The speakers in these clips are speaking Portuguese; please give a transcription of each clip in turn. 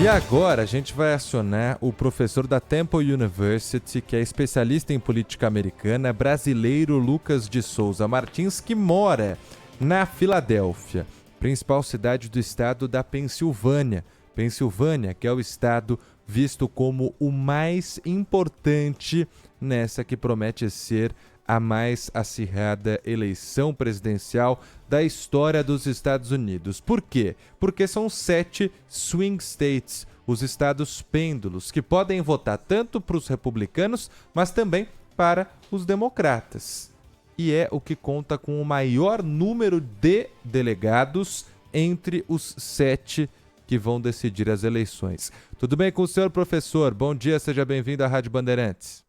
E agora a gente vai acionar o professor da Temple University, que é especialista em política americana, brasileiro Lucas de Souza Martins, que mora na Filadélfia, principal cidade do estado da Pensilvânia. Pensilvânia, que é o estado visto como o mais importante nessa que promete ser a mais acirrada eleição presidencial da história dos Estados Unidos. Por quê? Porque são 7 swing states, os estados pêndulos, que podem votar tanto para os republicanos, mas também para os democratas. E é o que conta com o maior número de delegados entre os 7 que vão decidir as eleições. Tudo bem com o senhor, professor? Bom dia, seja bem-vindo à Rádio Bandeirantes.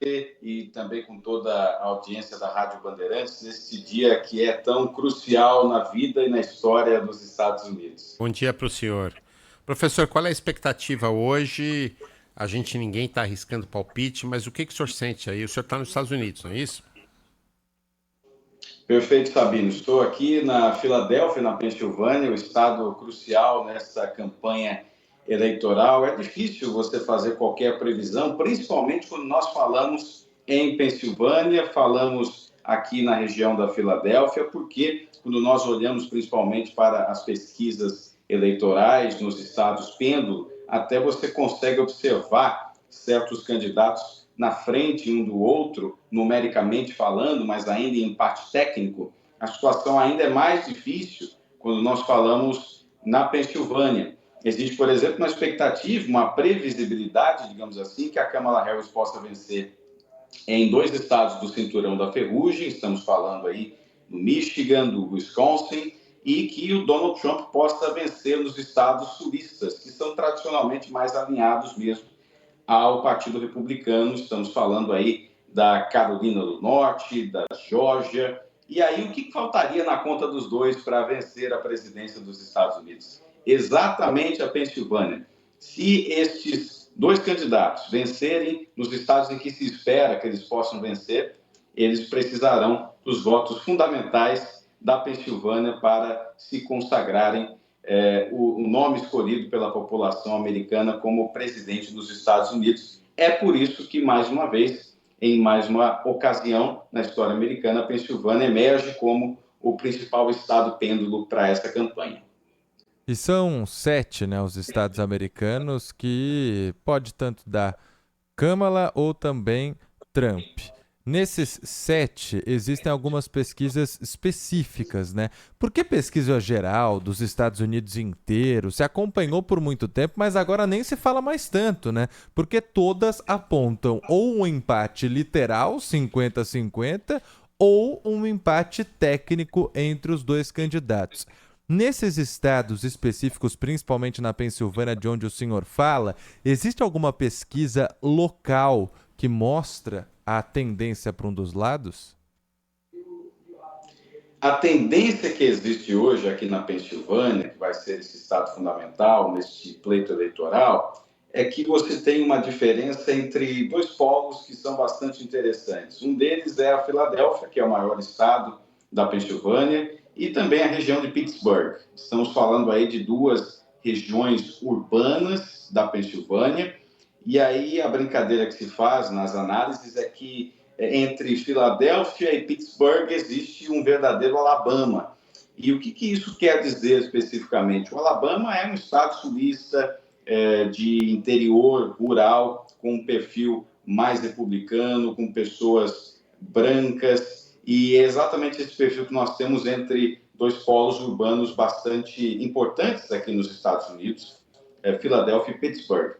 E também com toda a audiência da Rádio Bandeirantes, nesse dia que é tão crucial na vida e na história dos Estados Unidos. Bom dia para o senhor. Professor, qual é a expectativa hoje? Ninguém está arriscando palpite, mas o que o senhor sente aí? O senhor está nos Estados Unidos, não é isso? Perfeito, Sabino. Estou aqui na Filadélfia, na Pensilvânia, o estado crucial nessa campanha eleitoral. É difícil você fazer qualquer previsão, principalmente quando nós falamos em Pensilvânia, falamos aqui na região da Filadélfia, porque quando nós olhamos principalmente para as pesquisas eleitorais nos estados pêndulo, até você consegue observar certos candidatos na frente um do outro, numericamente falando, mas ainda em empate técnico. A situação ainda é mais difícil quando nós falamos na Pensilvânia. Existe, por exemplo, uma expectativa, uma previsibilidade, digamos assim, que a Kamala Harris possa vencer em 2 estados do cinturão da ferrugem, estamos falando aí do Michigan, do Wisconsin, e que o Donald Trump possa vencer nos estados sulistas, que são tradicionalmente mais alinhados mesmo ao Partido Republicano. Estamos falando aí da Carolina do Norte, da Geórgia. E aí, o que faltaria na conta dos dois para vencer a presidência dos Estados Unidos? Exatamente a Pensilvânia. Se estes 2 candidatos vencerem nos estados em que se espera que eles possam vencer, eles precisarão dos votos fundamentais da Pensilvânia para se consagrarem o nome escolhido pela população americana como presidente dos Estados Unidos. É por isso que, mais uma vez, em mais uma ocasião na história americana, a Pensilvânia emerge como o principal estado pêndulo para essa campanha. E são 7, né, os estados americanos que pode tanto dar Kamala ou também Trump. Nesses 7, existem algumas pesquisas específicas, né? Por que pesquisa geral dos Estados Unidos inteiro? Se acompanhou por muito tempo, mas agora nem se fala mais tanto, né? Porque todas apontam ou um empate literal, 50-50, ou um empate técnico entre os 2 candidatos. Nesses estados específicos, principalmente na Pensilvânia, de onde o senhor fala, existe alguma pesquisa local que mostra a tendência para um dos lados? A tendência que existe hoje aqui na Pensilvânia, que vai ser esse estado fundamental neste pleito eleitoral, é que você tem uma diferença entre 2 polos que são bastante interessantes. Um deles é a Filadélfia, que é o maior estado da Pensilvânia, e também a região de Pittsburgh. Estamos falando aí de 2 regiões urbanas da Pensilvânia, e aí a brincadeira que se faz nas análises é que entre Filadélfia e Pittsburgh existe um verdadeiro Alabama. E o que isso quer dizer especificamente? O Alabama é um estado sulista de interior rural, com um perfil mais republicano, com pessoas brancas, e é exatamente esse perfil que nós temos entre 2 polos urbanos bastante importantes aqui nos Estados Unidos, Filadélfia e Pittsburgh.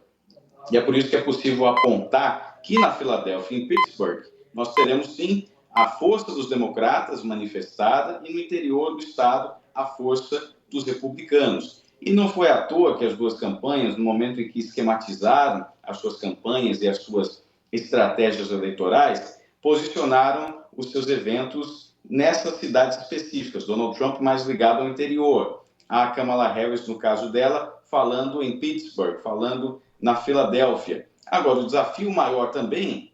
E é por isso que é possível apontar que na Filadélfia e em Pittsburgh nós teremos, sim, a força dos democratas manifestada e no interior do estado a força dos republicanos. E não foi à toa que as 2 campanhas, no momento em que esquematizaram as suas campanhas e as suas estratégias eleitorais, posicionaram os seus eventos nessas cidades específicas. Donald Trump mais ligado ao interior, a Kamala Harris, no caso dela, falando em Pittsburgh, falando na Filadélfia. Agora, o desafio maior também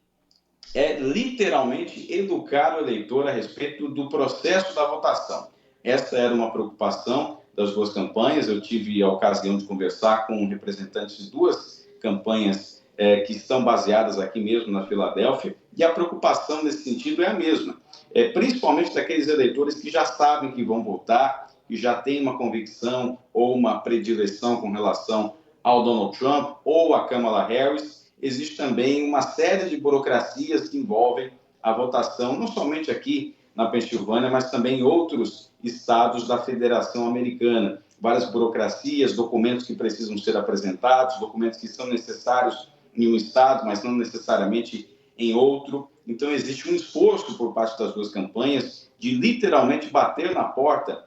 é literalmente educar o eleitor a respeito do processo da votação. Essa era uma preocupação das duas campanhas. Eu tive a ocasião de conversar com representantes de duas campanhas que estão baseadas aqui mesmo na Filadélfia, e a preocupação nesse sentido é a mesma, principalmente daqueles eleitores que já sabem que vão votar, que já têm uma convicção ou uma predileção com relação ao Donald Trump ou a Kamala Harris. Existe também uma série de burocracias que envolvem a votação, não somente aqui na Pensilvânia, mas também em outros estados da Federação Americana. Várias burocracias, documentos que precisam ser apresentados, documentos que são necessários em um estado, mas não necessariamente em outro. Então, existe um esforço por parte das duas campanhas de literalmente bater na porta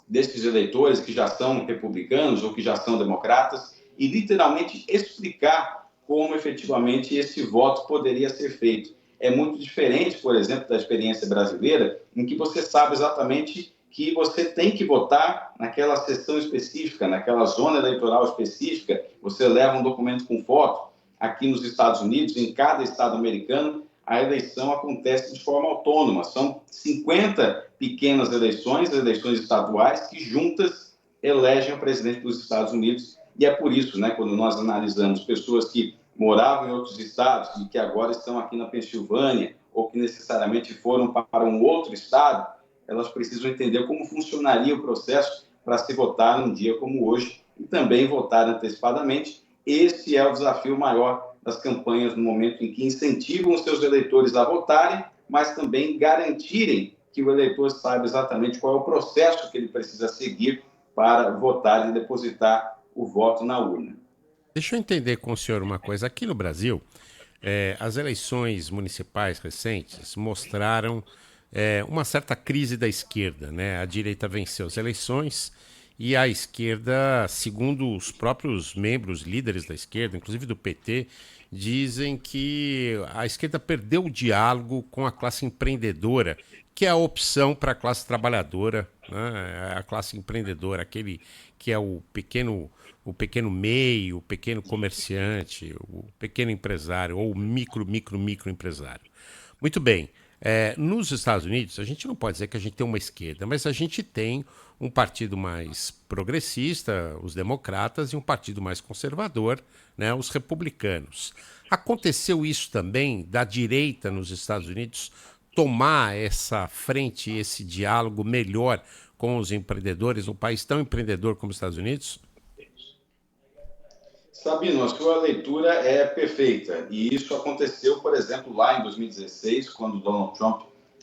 desses eleitores que já são republicanos ou que já são democratas e literalmente explicar como efetivamente esse voto poderia ser feito. É muito diferente, por exemplo, da experiência brasileira, em que você sabe exatamente que você tem que votar naquela sessão específica, naquela zona eleitoral específica, você leva um documento com foto. Aqui nos Estados Unidos, em cada estado americano, a eleição acontece de forma autônoma. São 50 pequenas eleições estaduais, que juntas elegem o presidente dos Estados Unidos. E é por isso, quando nós analisamos pessoas que moravam em outros estados e que agora estão aqui na Pensilvânia, ou que necessariamente foram para um outro estado, elas precisam entender como funcionaria o processo para se votar num dia como hoje e também votar antecipadamente. Esse é o desafio maior das campanhas no momento em que incentivam os seus eleitores a votarem, mas também garantirem que o eleitor saiba exatamente qual é o processo que ele precisa seguir para votar e depositar o voto na urna. Deixa eu entender com o senhor uma coisa. Aqui no Brasil, as eleições municipais recentes mostraram uma certa crise da esquerda, né? A direita venceu as eleições e a esquerda, segundo os próprios membros, líderes da esquerda, inclusive do PT, dizem que a esquerda perdeu o diálogo com a classe empreendedora, que é a opção para a classe trabalhadora, né? A classe empreendedora, aquele que é o pequeno MEI, o pequeno comerciante, o pequeno empresário ou o micro empresário. Muito bem. Nos Estados Unidos, a gente não pode dizer que a gente tem uma esquerda, mas a gente tem um partido mais progressista, os democratas, e um partido mais conservador, né, os republicanos. Aconteceu isso também da direita nos Estados Unidos tomar essa frente, esse diálogo melhor com os empreendedores, um país tão empreendedor como os Estados Unidos? Sabino, a sua leitura é perfeita. E isso aconteceu, por exemplo, lá em 2016, quando Donald Trump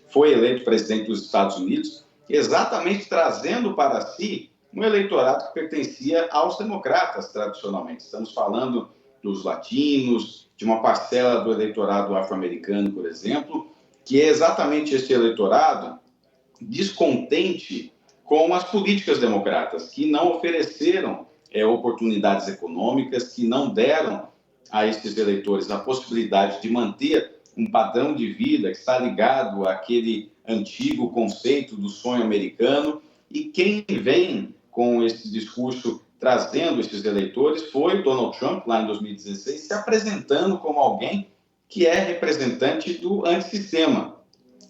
foi eleito presidente dos Estados Unidos, exatamente trazendo para si um eleitorado que pertencia aos democratas, tradicionalmente. Estamos falando dos latinos, de uma parcela do eleitorado afro-americano, por exemplo, que é exatamente esse eleitorado descontente com as políticas democratas, que não ofereceram oportunidades econômicas, que não deram a esses eleitores a possibilidade de manter um padrão de vida que está ligado àquele antigo conceito do sonho americano. E quem vem com esse discurso trazendo esses eleitores foi o Donald Trump, lá em 2016, se apresentando como alguém que é representante do antissistema.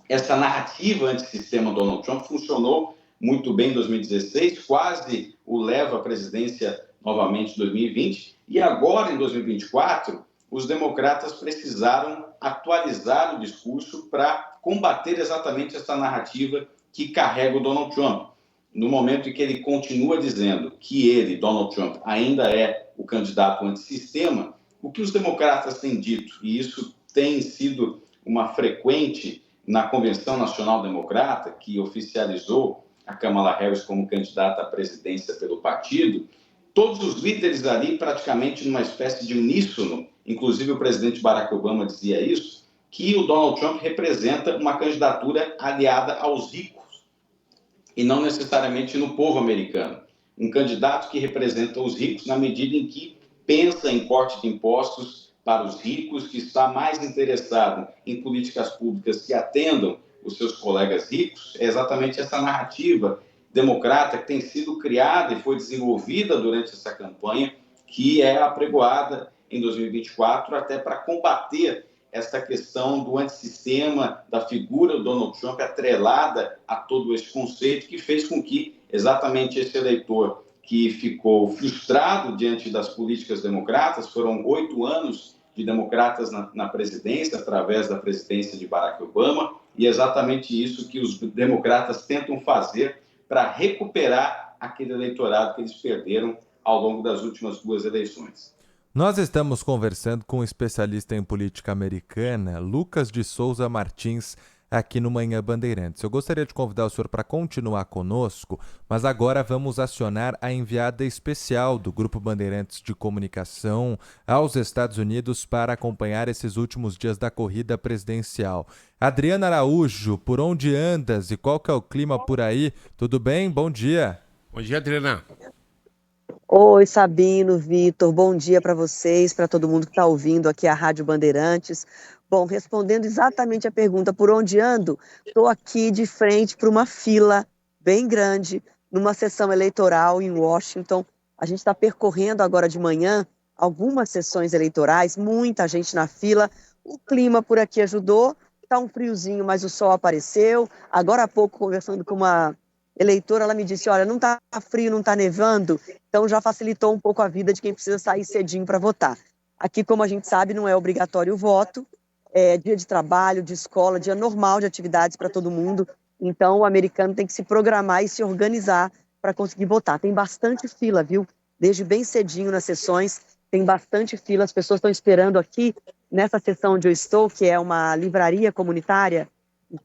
Essa narrativa antissistema Donald Trump funcionou muito bem em 2016, quase o leva à presidência novamente em 2020, e agora, em 2024, os democratas precisaram atualizar o discurso para combater exatamente essa narrativa que carrega o Donald Trump. No momento em que ele continua dizendo que ele, Donald Trump, ainda é o candidato antissistema, o que os democratas têm dito, e isso tem sido uma frequente na Convenção Nacional Democrata, que oficializou a Kamala Harris como candidata à presidência pelo partido, todos os líderes ali praticamente numa espécie de uníssono, inclusive o presidente Barack Obama dizia isso, que o Donald Trump representa uma candidatura aliada aos ricos e não necessariamente no povo americano. Um candidato que representa os ricos na medida em que pensa em corte de impostos para os ricos, que está mais interessado em políticas públicas que atendam os seus colegas ricos. É exatamente essa narrativa democrata que tem sido criada e foi desenvolvida durante essa campanha, que é apregoada em 2024 até para combater essa questão do antissistema, da figura do Donald Trump atrelada a todo esse conceito, que fez com que exatamente esse eleitor que ficou frustrado diante das políticas democratas, foram 8 anos de democratas na presidência, através da presidência de Barack Obama, e é exatamente isso que os democratas tentam fazer para recuperar aquele eleitorado que eles perderam ao longo das últimas 2 eleições. Nós estamos conversando com o especialista em política americana, Lucas de Souza Martins, aqui no Manhã Bandeirantes. Eu gostaria de convidar o senhor para continuar conosco, mas agora vamos acionar a enviada especial do Grupo Bandeirantes de Comunicação aos Estados Unidos para acompanhar esses últimos dias da corrida presidencial. Adriana Araújo, por onde andas e qual que é o clima por aí? Tudo bem? Bom dia. Bom dia, Adriana. Oi, Sabino, Vitor, bom dia para vocês, para todo mundo que está ouvindo aqui a Rádio Bandeirantes. Bom, respondendo exatamente a pergunta por onde ando, estou aqui de frente para uma fila bem grande, numa sessão eleitoral em Washington. A gente está percorrendo agora de manhã algumas sessões eleitorais, muita gente na fila. O clima por aqui ajudou, está um friozinho, mas o sol apareceu. Agora há pouco, conversando com uma eleitora, ela me disse, olha, não está frio, não está nevando, então já facilitou um pouco a vida de quem precisa sair cedinho para votar. Aqui, como a gente sabe, não é obrigatório o voto, é dia de trabalho, de escola, dia normal de atividades para todo mundo, então o americano tem que se programar e se organizar para conseguir votar. Tem bastante fila, viu? Desde bem cedinho nas sessões, tem bastante fila, as pessoas estão esperando aqui, nessa sessão onde eu estou, que é uma livraria comunitária,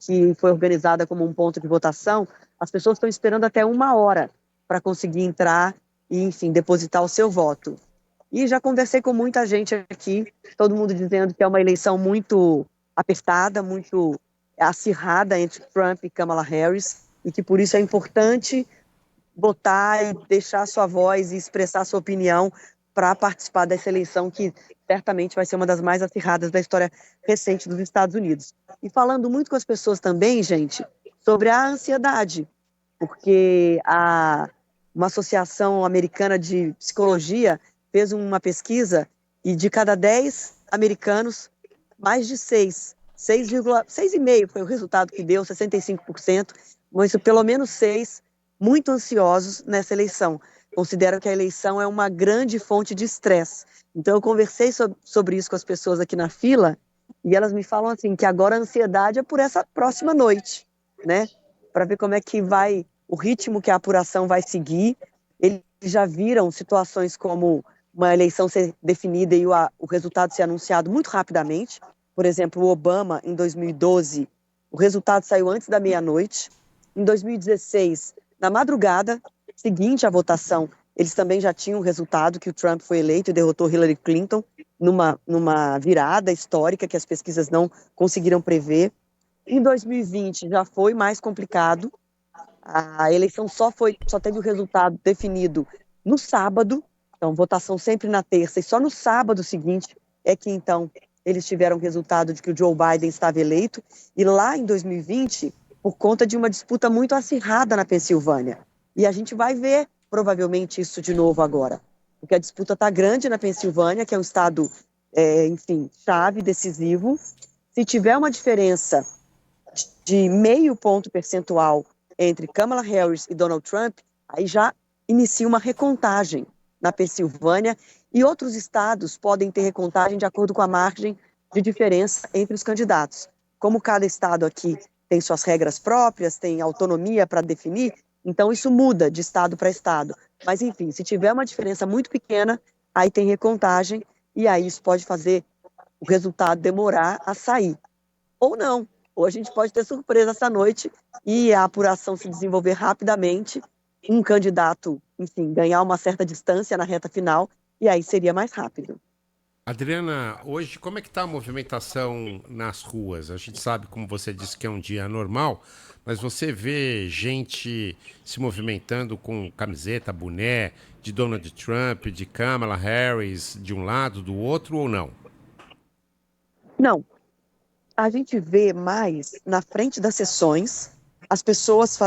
que foi organizada como um ponto de votação. As pessoas estão esperando até 1 hora para conseguir entrar e, enfim, depositar o seu voto. E já conversei com muita gente aqui, todo mundo dizendo que é uma eleição muito apertada, muito acirrada entre Trump e Kamala Harris, e que por isso é importante votar e deixar sua voz e expressar sua opinião para participar dessa eleição que certamente vai ser uma das mais acirradas da história recente dos Estados Unidos. E falando muito com as pessoas também, gente, sobre a ansiedade, porque uma associação americana de psicologia fez uma pesquisa e de cada 10 americanos, mais de 6,5 foi o resultado que deu, 65%, mas pelo menos 6 muito ansiosos nessa eleição. Consideram que a eleição é uma grande fonte de estresse. Então eu conversei sobre isso com as pessoas aqui na fila e elas me falam assim, que agora a ansiedade é por essa próxima noite, né? Para ver como é que vai, o ritmo que a apuração vai seguir. Eles já viram situações como uma eleição ser definida e o resultado ser anunciado muito rapidamente. Por exemplo, o Obama, em 2012, o resultado saiu antes da meia-noite. Em 2016, na madrugada seguinte à votação, eles também já tinham o resultado que o Trump foi eleito e derrotou Hillary Clinton numa virada histórica que as pesquisas não conseguiram prever. Em 2020 já foi mais complicado. A eleição só teve o resultado definido no sábado, então votação sempre na terça, e só no sábado seguinte é que então eles tiveram o resultado de que o Joe Biden estava eleito, e lá em 2020, por conta de uma disputa muito acirrada na Pensilvânia. E a gente vai ver provavelmente isso de novo agora, porque a disputa está grande na Pensilvânia, que é um estado, enfim, chave, decisivo. Se tiver uma diferença de meio ponto percentual entre Kamala Harris e Donald Trump, aí já inicia uma recontagem na Pensilvânia, e outros estados podem ter recontagem de acordo com a margem de diferença entre os candidatos. Como cada estado aqui tem suas regras próprias, tem autonomia para definir, então isso muda de estado para estado. Mas enfim, se tiver uma diferença muito pequena, aí tem recontagem, e aí isso pode fazer o resultado demorar a sair. Ou não. Ou a gente pode ter surpresa essa noite e a apuração se desenvolver rapidamente, um candidato, enfim, ganhar uma certa distância na reta final, e aí seria mais rápido. Adriana, hoje como é que está a movimentação nas ruas? A gente sabe, como você disse, que é um dia normal, mas você vê gente se movimentando com camiseta, boné de Donald Trump, de Kamala Harris, de um lado, do outro, ou não? Não. A gente vê mais na frente das sessões as pessoas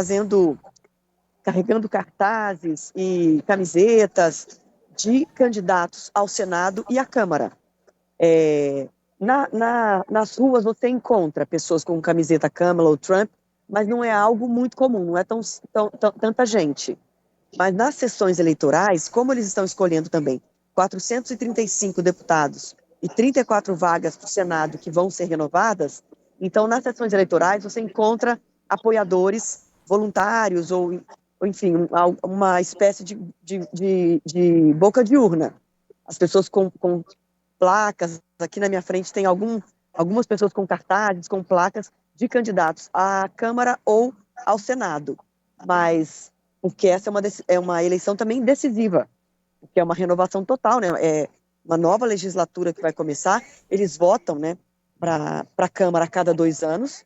carregando cartazes e camisetas de candidatos ao Senado e à Câmara. Nas ruas você encontra pessoas com camiseta Kamala ou Trump, mas não é algo muito comum, não é tanta gente. Mas nas sessões eleitorais, como eles estão escolhendo também 435 deputados e 34 vagas para o Senado que vão ser renovadas, então nas sessões eleitorais você encontra apoiadores voluntários ou enfim, uma espécie de boca de urna. As pessoas com placas, aqui na minha frente tem algumas pessoas com cartazes, com placas de candidatos à Câmara ou ao Senado. Mas porque essa é uma eleição também decisiva, porque é uma renovação total, né? É uma nova legislatura que vai começar, eles votam, né, para a Câmara a cada 2 anos,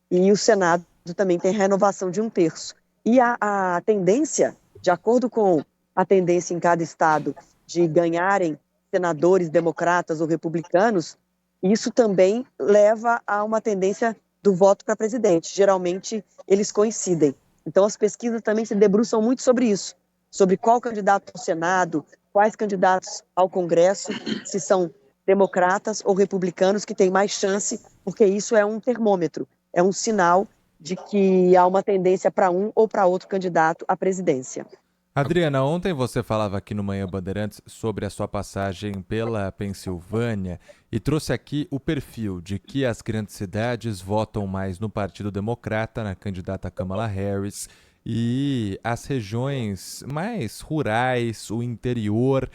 e o Senado também tem renovação de 1/3. E a tendência, de acordo com a tendência em cada estado de ganharem senadores democratas ou republicanos, isso também leva a uma tendência do voto para presidente. Geralmente, eles coincidem. Então, as pesquisas também se debruçam muito sobre isso, sobre qual candidato ao Senado, quais candidatos ao Congresso, se são democratas ou republicanos que têm mais chance, porque isso é um termômetro, é um sinal de que há uma tendência para um ou para outro candidato à presidência. Adriana, ontem você falava aqui no Manhã Bandeirantes sobre a sua passagem pela Pensilvânia e trouxe aqui o perfil de que as grandes cidades votam mais no Partido Democrata, na candidata Kamala Harris, e as regiões mais rurais, o interior,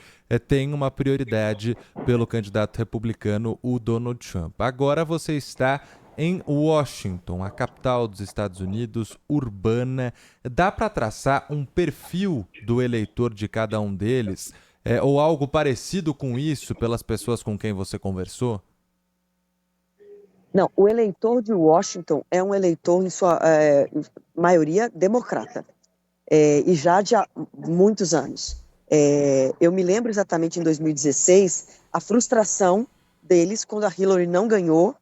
têm uma prioridade pelo candidato republicano, o Donald Trump. Agora você está em Washington, a capital dos Estados Unidos, urbana. Dá para traçar um perfil do eleitor de cada um deles? Ou algo parecido com isso pelas pessoas com quem você conversou? Não, o eleitor de Washington é um eleitor, em sua maioria, democrata, e já de há muitos anos. Eu me lembro exatamente em 2016, a frustração deles quando a Hillary não ganhou,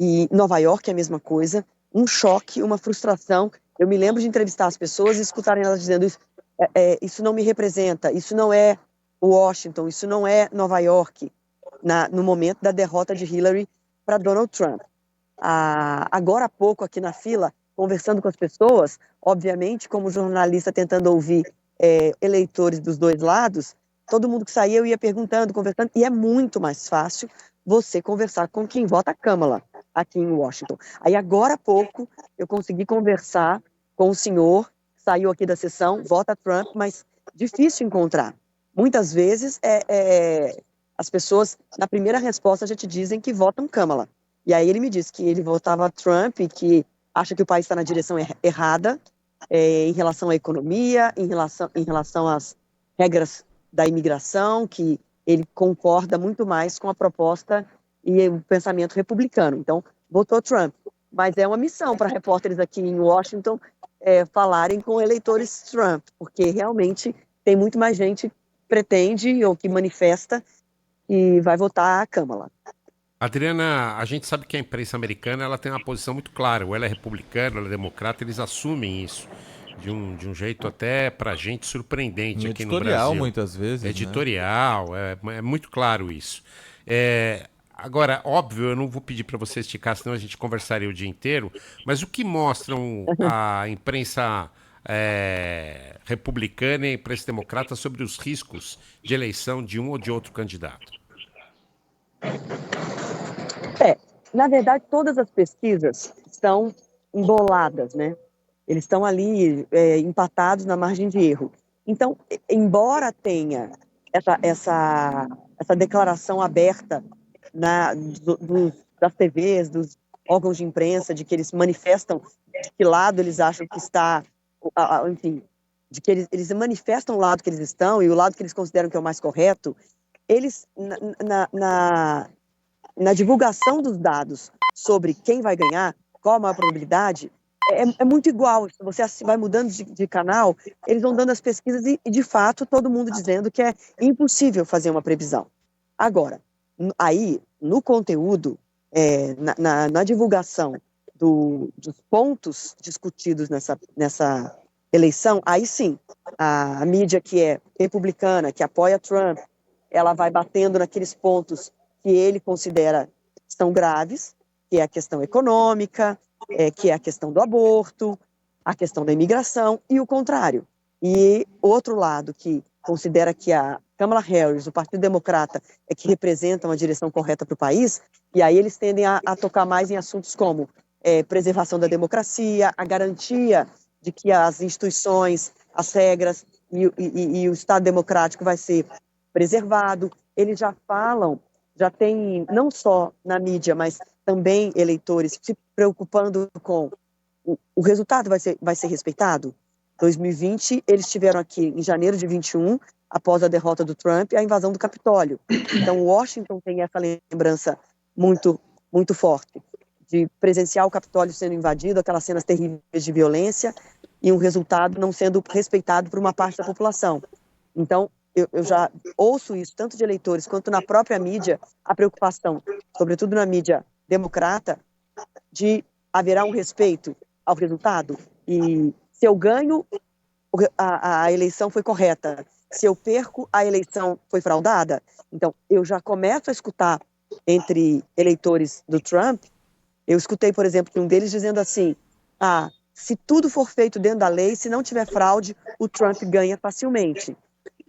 e Nova York é a mesma coisa, um choque, uma frustração. Eu me lembro de entrevistar as pessoas e escutarem elas dizendo isso não me representa, isso não é Washington, isso não é Nova York, no momento da derrota de Hillary para Donald Trump. Agora há pouco, aqui na fila, conversando com as pessoas, obviamente, como jornalista tentando ouvir eleitores dos dois lados, todo mundo que saía eu ia perguntando, conversando, e é muito mais fácil você conversar com quem vota a Kamala aqui em Washington. Aí agora há pouco eu consegui conversar com o senhor, saiu aqui da sessão, vota Trump, mas difícil encontrar. Muitas vezes as pessoas, na primeira resposta, já te dizem que votam Kamala. E aí ele me disse que ele votava Trump, que acha que o país está na direção errada em relação à economia, em relação às regras da imigração, que ele concorda muito mais com a proposta e o pensamento republicano. Então, votou Trump. Mas é uma missão para repórteres aqui em Washington falarem com eleitores Trump, porque realmente tem muito mais gente que pretende ou que manifesta que vai votar a Kamala. Adriana, a gente sabe que a imprensa americana ela tem uma posição muito clara. Ou ela é republicana, ou ela é democrata, eles assumem isso de um jeito até pra gente surpreendente aqui no Brasil. Editorial, muitas vezes. Editorial, né? É muito claro isso. Agora, óbvio, eu não vou pedir para você esticar, senão a gente conversaria o dia inteiro, mas o que mostram a imprensa republicana e a imprensa democrata sobre os riscos de eleição de um ou de outro candidato? Na verdade, todas as pesquisas estão emboladas, né? Eles estão ali empatados na margem de erro. Então, embora tenha essa declaração aberta das TVs, dos órgãos de imprensa, de que eles manifestam de que lado eles acham que está, enfim, de que eles manifestam o lado que eles estão e o lado que eles consideram que é o mais correto, eles, na divulgação dos dados sobre quem vai ganhar, qual a maior probabilidade, é muito igual. Você vai mudando de canal, eles vão dando as pesquisas e, de fato, todo mundo dizendo que é impossível fazer uma previsão. Agora, aí, no conteúdo, na divulgação dos pontos discutidos nessa eleição, aí sim, a mídia que é republicana, que apoia Trump, ela vai batendo naqueles pontos que ele considera são graves, que é a questão econômica, que é a questão do aborto, a questão da imigração e o contrário. E outro lado que considera que a Kamala Harris, o Partido Democrata, é que representam a direção correta para o país, e aí eles tendem a tocar mais em assuntos como preservação da democracia, a garantia de que as instituições, as regras e o Estado democrático vai ser preservado. Eles já falam, já tem não só na mídia, mas também eleitores se preocupando com o resultado vai ser respeitado. 2020, eles estiveram aqui em janeiro de 21, após a derrota do Trump e a invasão do Capitólio. Então, Washington tem essa lembrança muito, muito forte de presenciar o Capitólio sendo invadido, aquelas cenas terríveis de violência e um resultado não sendo respeitado por uma parte da população. Então, eu já ouço isso, tanto de eleitores quanto na própria mídia, a preocupação, sobretudo na mídia democrata, de haverá um respeito ao resultado. E se eu ganho, a eleição foi correta. Se eu perco, a eleição foi fraudada. Então, eu já começo a escutar entre eleitores do Trump. Eu escutei, por exemplo, um deles dizendo assim, se tudo for feito dentro da lei, se não tiver fraude, o Trump ganha facilmente.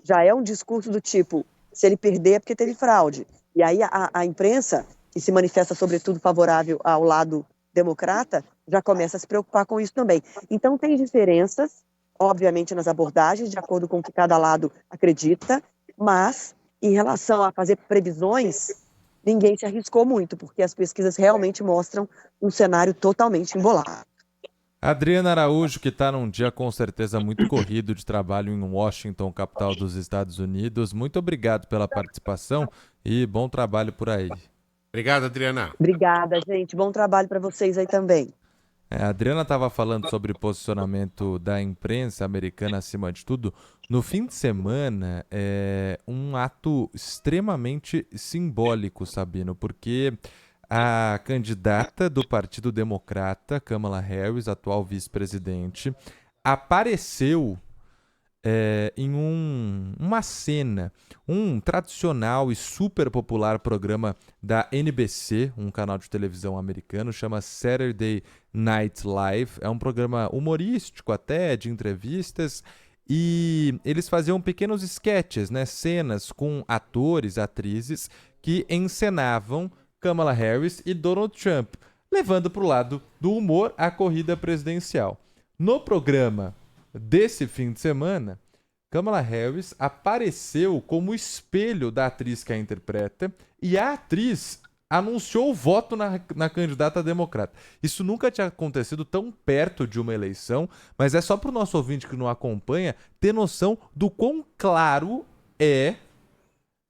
Já é um discurso do tipo, se ele perder é porque teve fraude. E aí a imprensa, que se manifesta sobretudo favorável ao lado democrata, já começa a se preocupar com isso também. Então tem diferenças, obviamente, nas abordagens, de acordo com o que cada lado acredita, mas em relação a fazer previsões, ninguém se arriscou muito, porque as pesquisas realmente mostram um cenário totalmente embolado. Adriana Araújo, que está num dia com certeza muito corrido de trabalho em Washington, capital dos Estados Unidos. Muito obrigado pela participação e bom trabalho por aí. Obrigado, Adriana. Obrigada, gente. Bom trabalho para vocês aí também. A Adriana estava falando sobre o posicionamento da imprensa americana acima de tudo. No fim de semana, é um ato extremamente simbólico, Sabino, porque a candidata do Partido Democrata, Kamala Harris, atual vice-presidente, apareceu em uma cena, um tradicional e super popular programa da NBC, um canal de televisão americano, chama Saturday Night Live. É um programa humorístico até, de entrevistas, e eles faziam pequenos sketches, né, cenas com atores, atrizes, que encenavam Kamala Harris e Donald Trump, levando para o lado do humor a corrida presidencial. No programa desse fim de semana, Kamala Harris apareceu como espelho da atriz que a interpreta e a atriz anunciou o voto na candidata democrata. Isso nunca tinha acontecido tão perto de uma eleição, mas é só para o nosso ouvinte que não acompanha ter noção do quão claro é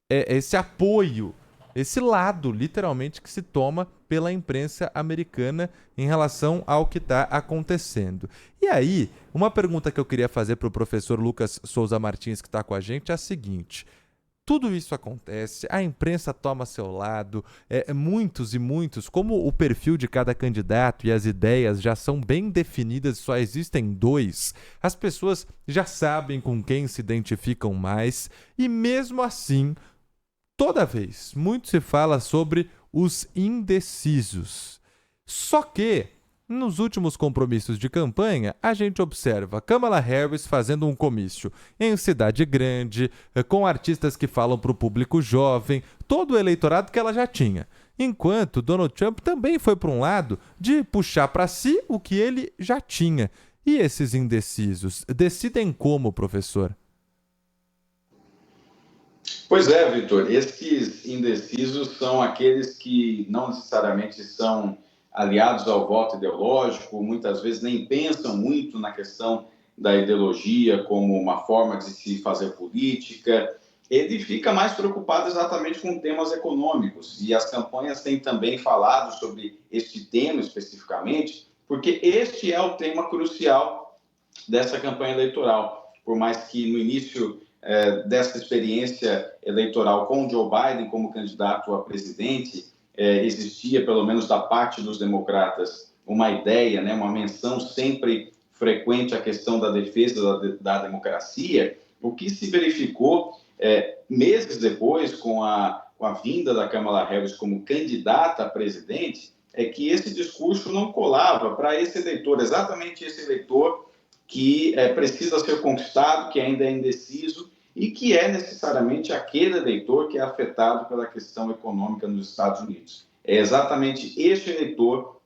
esse apoio, esse lado, literalmente, que se toma pela imprensa americana em relação ao que está acontecendo. E aí, uma pergunta que eu queria fazer para o professor Lucas Souza Martins, que está com a gente, é a seguinte: tudo isso acontece, a imprensa toma seu lado, muitos e muitos, como o perfil de cada candidato e as ideias já são bem definidas, só existem dois, as pessoas já sabem com quem se identificam mais, e mesmo assim, toda vez, muito se fala sobre os indecisos. Só que, nos últimos compromissos de campanha, a gente observa Kamala Harris fazendo um comício em cidade grande, com artistas que falam para o público jovem, todo o eleitorado que ela já tinha. Enquanto Donald Trump também foi para um lado de puxar para si o que ele já tinha. E esses indecisos decidem como, professor? Pois é, Vitor, esses indecisos são aqueles que não necessariamente são aliados ao voto ideológico, muitas vezes nem pensam muito na questão da ideologia como uma forma de se fazer política. Ele fica mais preocupado exatamente com temas econômicos, e as campanhas têm também falado sobre este tema especificamente, porque este é o tema crucial dessa campanha eleitoral. Por mais que no início dessa experiência eleitoral com Joe Biden como candidato a presidente, existia, pelo menos da parte dos democratas, uma ideia, né, uma menção sempre frequente à questão da defesa da democracia. O que se verificou meses depois, com com a vinda da Kamala Harris como candidata a presidente, é que esse discurso não colava para esse eleitor, exatamente esse eleitor que precisa ser conquistado, que ainda é indeciso e que é necessariamente aquele eleitor que é afetado pela questão econômica nos Estados Unidos. É exatamente este eleitor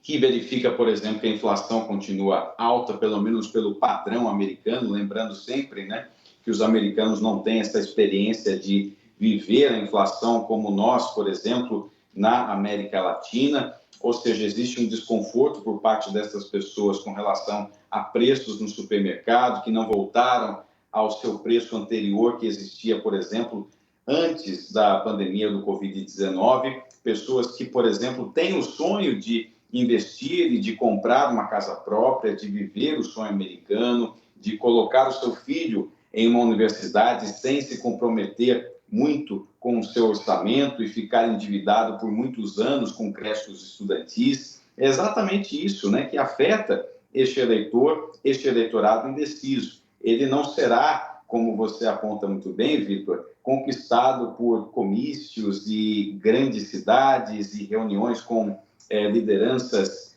que verifica, por exemplo, que a inflação continua alta, pelo menos pelo padrão americano, lembrando sempre, né, que os americanos não têm essa experiência de viver a inflação como nós, por exemplo, na América Latina, ou seja, existe um desconforto por parte dessas pessoas com relação a preços no supermercado, que não voltaram ao seu preço anterior que existia, por exemplo, antes da pandemia do Covid-19, pessoas que, por exemplo, têm o sonho de investir e de comprar uma casa própria, de viver o sonho americano, de colocar o seu filho em uma universidade sem se comprometer muito com o seu orçamento e ficar endividado por muitos anos com créditos estudantis. É exatamente isso, né, que afeta este eleitor, este eleitorado indeciso. Ele não será, como você aponta muito bem, Vitor, conquistado por comícios e grandes cidades e reuniões com lideranças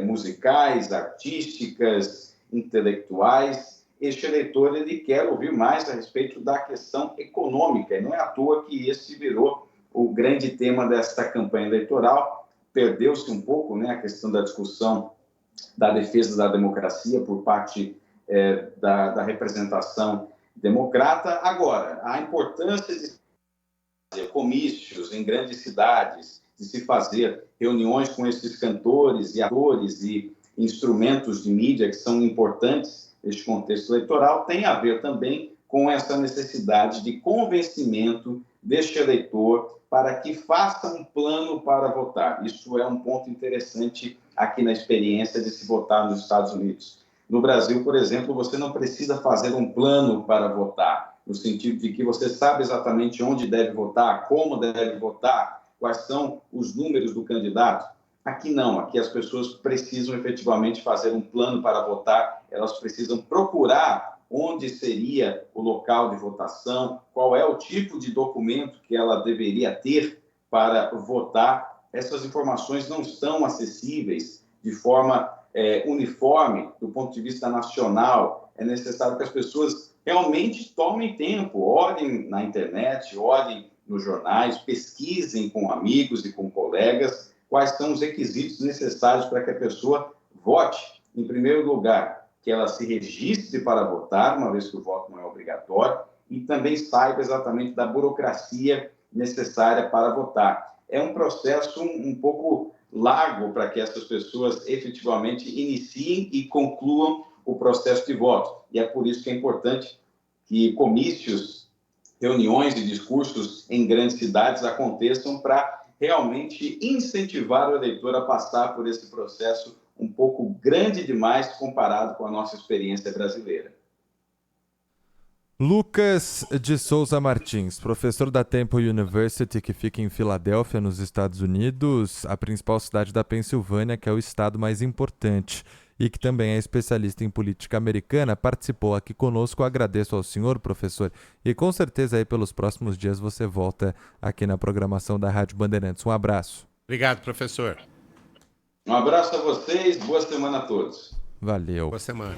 musicais, artísticas, intelectuais. Este eleitor ele quer ouvir mais a respeito da questão econômica, e não é à toa que esse virou o grande tema desta campanha eleitoral. Perdeu-se um pouco, né, a questão da discussão da defesa da democracia por parte da representação democrata. Agora, a importância de fazer comícios em grandes cidades, de se fazer reuniões com esses cantores e atores e instrumentos de mídia que são importantes neste contexto eleitoral, tem a ver também com essa necessidade de convencimento deste eleitor para que faça um plano para votar. Isso é um ponto interessante aqui na experiência de se votar nos Estados Unidos. No Brasil, por exemplo, você não precisa fazer um plano para votar, no sentido de que você sabe exatamente onde deve votar, como deve votar, quais são os números do candidato. Aqui não, aqui as pessoas precisam efetivamente fazer um plano para votar, elas precisam procurar onde seria o local de votação, qual é o tipo de documento que ela deveria ter para votar. Essas informações não estão acessíveis de forma uniforme do ponto de vista nacional. É necessário que as pessoas realmente tomem tempo, olhem na internet, olhem nos jornais, pesquisem com amigos e com colegas quais são os requisitos necessários para que a pessoa vote. Em primeiro lugar, que ela se registre para votar, uma vez que o voto não é obrigatório, e também saiba exatamente da burocracia necessária para votar. É um processo um pouco largo para que essas pessoas efetivamente iniciem e concluam o processo de voto. E é por isso que é importante que comícios, reuniões e discursos em grandes cidades aconteçam para realmente incentivar o eleitor a passar por esse processo um pouco grande demais comparado com a nossa experiência brasileira. Lucas de Souza Martins, professor da Temple University, que fica em Filadélfia, nos Estados Unidos, a principal cidade da Pensilvânia, que é o estado mais importante, e que também é especialista em política americana, participou aqui conosco. Agradeço ao senhor, professor, e com certeza aí pelos próximos dias você volta aqui na programação da Rádio Bandeirantes. Um abraço. Obrigado, professor. Um abraço a vocês, boa semana a todos. Valeu. Boa semana.